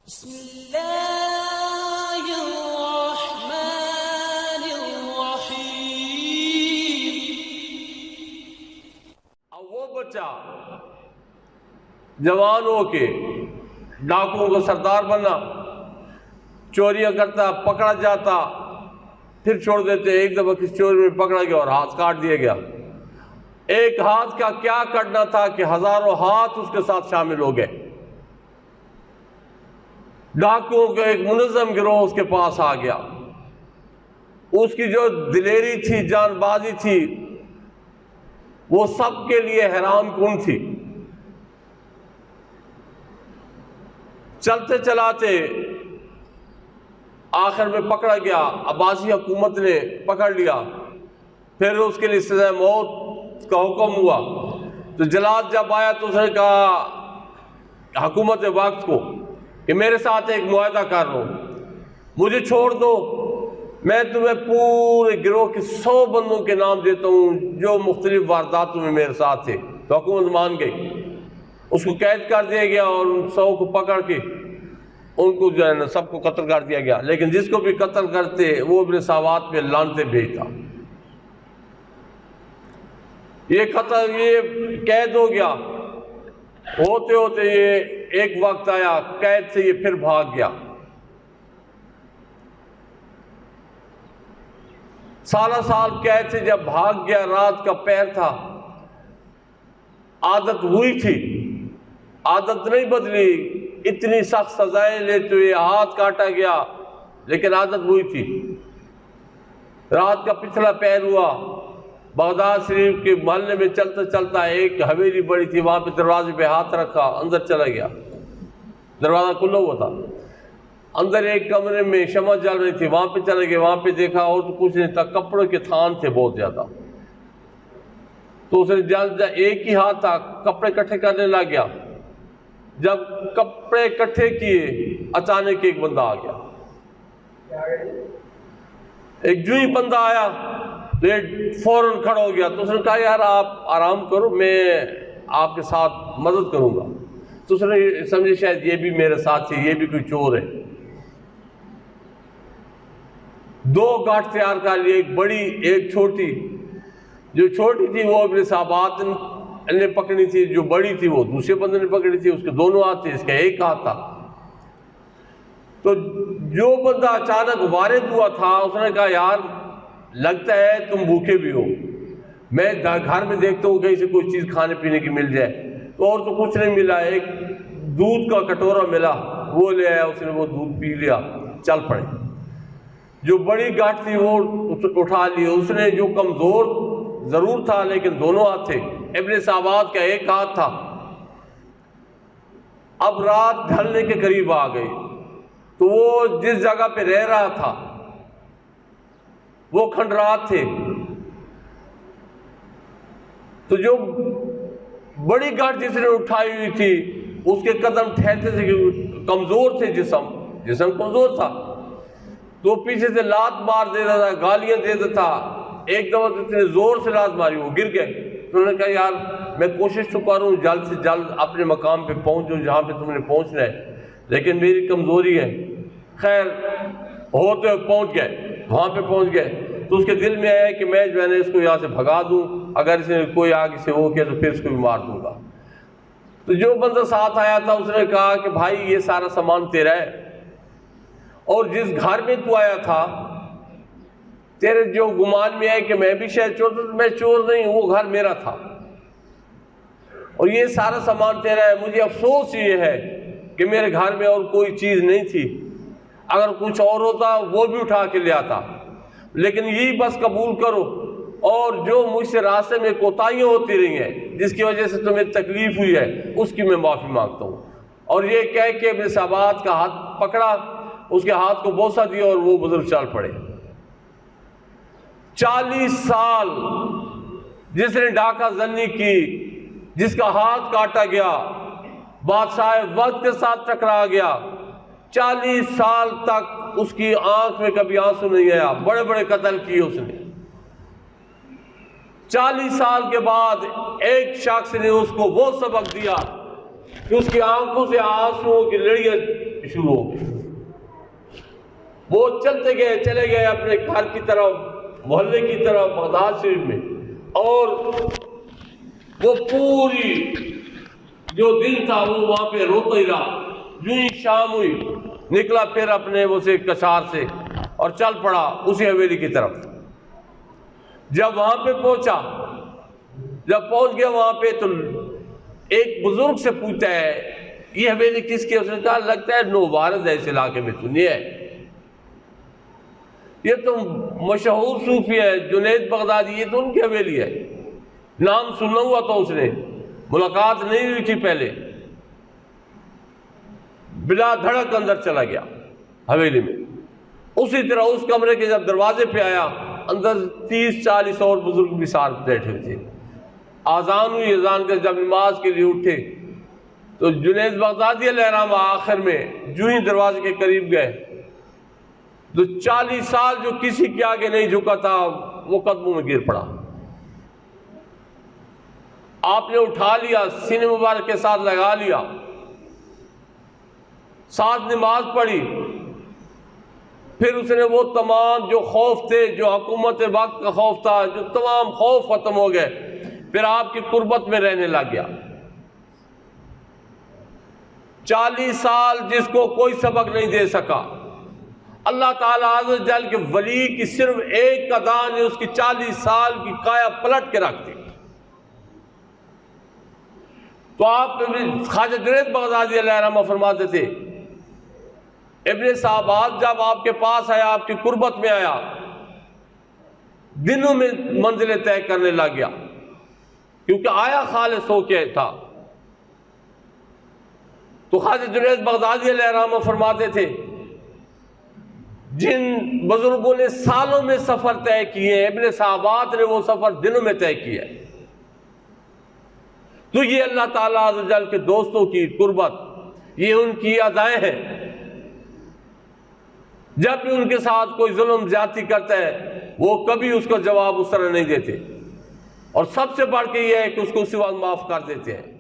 अब वो बच्चा जवान हो के डाकुओं का सरदार बना, चोरियां करता, पकड़ा जाता, फिर छोड़ देते। एक दफा किसी चोरी में पकड़ा गया और हाथ काट दिया गया। एक हाथ का क्या करना था कि हजारों हाथ उसके साथ शामिल हो गए। डाकुओं का एक मुनज़्ज़म गिरोह उसके पास आ गया। उसकी जो दिलेरी थी, जानबाजी थी, वो सबके लिए हैरान कुन थी। चलते चलाते आखिर में पकड़ा गया। अब्बासी हुकूमत ने पकड़ लिया। फिर उसके लिए सज़ा मौत का हुक्म हुआ। तो जलाद जब आया तो उसने कहा हुकूमत वक्त को कि मेरे साथ एक मुआहदा कर लो, मुझे छोड़ दो, मैं तुम्हें पूरे गिरोह के 100 बंदों के नाम देता हूँ जो मुख्तलिफ वारदातों में मेरे साथ थे। तो हुकूमत मान गई। उसको कैद कर दिया गया और उन 100 को पकड़ के उनको जो है ना सबको कत्ल कर दिया गया। लेकिन जिसको भी कत्ल करते वो अपने सावात पे लानते भेजता। ये कत्ल, ये कैद हो गया। होते होते ये एक वक्त आया, कैद से ये फिर भाग गया। सारा साल कैद से जब भाग गया, रात का पहर था, आदत हुई थी, आदत नहीं बदली। इतनी सख्त सजाएं लेते हुए हाथ काटा गया, लेकिन आदत हुई थी। रात का पिछला पहर हुआ, बगदाद शरीफ के मोहल्ले में चलता चलता एक हवेली बड़ी थी, वहां पे दरवाजे पे हाथ रखा, अंदर चला गया। दरवाजा खुला हुआ था। अंदर एक कमरे में शमा जल रही थी, वहां पे चले गए। वहां पे देखा और तो कुछ नहीं था, कपड़ों के थान थे बहुत ज्यादा। तो उसने जल्द एक ही हाथ था, कपड़े इकट्ठे करने लग गया। जब कपड़े इकट्ठे किए, अचानक एक बंदा आ गया। एक जुई बंदा आया तो ये फौरन खड़ा हो गया। तो उसने कहा यार आप आराम करो, मैं आपके साथ मदद करूंगा। तो उसने समझे शायद ये भी मेरे साथ है, ये भी कोई चोर है। 2 गांठ तैयार कर लिए, एक बड़ी एक छोटी। जो छोटी थी वो अपने साहबात ने पकड़ी थी, जो बड़ी थी वो दूसरे बंदे ने पकड़ी थी। उसके दोनों हाथ थे, इसका एक हाथ था। तो जो बंदा अचानक वारिद हुआ था उसने कहा यार लगता है तुम भूखे भी हो, मैं घर में देखता हूँ कहीं से कोई चीज़ खाने पीने की मिल जाए। तो और तो कुछ नहीं मिला, एक दूध का कटोरा मिला, वो ले आया। उसने वो दूध पी लिया, चल पड़े। जो बड़ी गांठ थी वो उठा ली उसने। जो कमज़ोर ज़रूर था लेकिन दोनों हाथ थे, इब्ने साबात का एक हाथ था। अब रात ढलने के करीब आ गई, तो वो जिस जगह पे रह रहा था वो खंडरात थे। तो जो बड़ी गांठ जिसने उठाई हुई थी उसके कदम ठहरते थे, कमजोर थे, जिस्म कमजोर था। तो पीछे से लात मार देता था, गालियां देता था। एक दफा तो इतने जोर से लात मारी वो गिर गए। तो उन्होंने कहा यार मैं कोशिश तो करूँ जल्द से जल्द अपने मकाम पे पहुंचूं जहां पे तुमने पहुंचना है, लेकिन मेरी कमजोरी है। खैर होते पहुंच गए, वहां पे पहुंच गए। तो उसके दिल में आया कि मैं जो है ना इसको यहाँ से भगा दूं, अगर इसने कोई आगे से वो किया तो फिर इसको भी मार दूंगा। तो जो बंदा साथ आया था उसने कहा कि भाई ये सारा सामान तेरा है, और जिस घर में तू आया था तेरे जो गुमान में है कि मैं भी शायद चोर, तो मैं चोर नहीं हूं, वो घर मेरा था और ये सारा सामान तेरा है। मुझे अफसोस ये है कि मेरे घर में और कोई चीज़ नहीं थी, अगर कुछ और होता वो भी उठा के ले आता, लेकिन यही बस कबूल करो। और जो मुझसे रास्ते में कोताहियाँ होती रही हैं जिसकी वजह से तुम्हें तकलीफ हुई है उसकी मैं माफ़ी मांगता हूँ। और ये कह के अपने साहबात का हाथ पकड़ा, उसके हाथ को बोसा दिया और वो बुजुर्ग चल पड़े। 40 साल जिसने डाका जन्नी की, जिसका हाथ काटा गया, बादशाह वक्त के साथ टकरा गया, 40 साल तक उसकी आंख में कभी आंसू नहीं आया। बड़े बड़े कत्ल किए उसने। 40 साल के बाद एक शख्स ने उसको वो सबक दिया कि उसकी आंखों से आंसुओं की लड़ियां शुरू हो गई। वो चलते गए, चले गए अपने घर की तरफ, मोहल्ले की तरफ, बगदाद शरीफ में, और वो पूरी जो दिन था वो वहां पे रोता ही रहा। यूं ही शाम हुई, निकला फिर अपने वो से कसार से और चल पड़ा उसी हवेली की तरफ। जब वहां पे पहुंचा, जब पहुंच गया वहां पे, तो एक बुजुर्ग से पूछता है ये हवेली किसकी है? उसने कहा लगता है नौवारद है इस इलाके में, तो नहीं है, ये तो मशहूर सूफी है जुनैद बगदादी, ये तो उनकी हवेली है। नाम सुना हुआ था उसने, मुलाकात नहीं हुई थी पहले। बिला धड़क अंदर चला गया हवेली में। उसी तरह उस कमरे के जब दरवाजे पे आया, अंदर 30-40 और बुजुर्ग भी साथ बैठे हुए थे। आजान हुई, अजान के जब नमाज के लिए उठे तो जुनैद बगदादी अलैहिर्रहम आखिर में जो ही दरवाजे के करीब गए तो 40 साल जो किसी के आगे नहीं झुका था वो कदमों में गिर पड़ा। आपने उठा लिया, सीने मुबारक के साथ लगा लिया, साथ नमाज पढ़ी। फिर उसने वो तमाम जो खौफ थे, जो हुकूमत वक्त का खौफ था, जो तमाम खौफ खत्म हो गए, फिर आपकी कुर्बत में रहने लग गया। 40 साल जिसको कोई सबक नहीं दे सका, अल्लाह ताला अज़्ज़ वजल के वली की सिर्फ एक अदा ने उसकी 40 साल की काया पलट के रख दी। तो आप ख्वाजा जुनैद बगदादी अलैहिर्रहम फरमाते थे, इब्ने साहबाज जब आपके पास आया, आपकी कुर्बत में आया, दिनों में मंजिलें तय करने लग गया, क्योंकि आया खालिस होके था। तो ख्वाजा जुनैद बगदादी अलैहिर्रहम फरमाते थे, जिन बुजुर्गों ने सालों में सफर तय किए, इब्ने साहबात ने वो सफर दिनों में तय किया। तो ये अल्लाह ताला अज़्ज़ वजल के दोस्तों की कुर्बत, ये उनकी अदाएं हैं। जब भी उनके साथ कोई जुल्म ज्यादती करता है वो कभी उसका जवाब उस तरह नहीं देते, और सबसे बढ़ के ये है कि उसको उसी वक्त माफ कर देते हैं।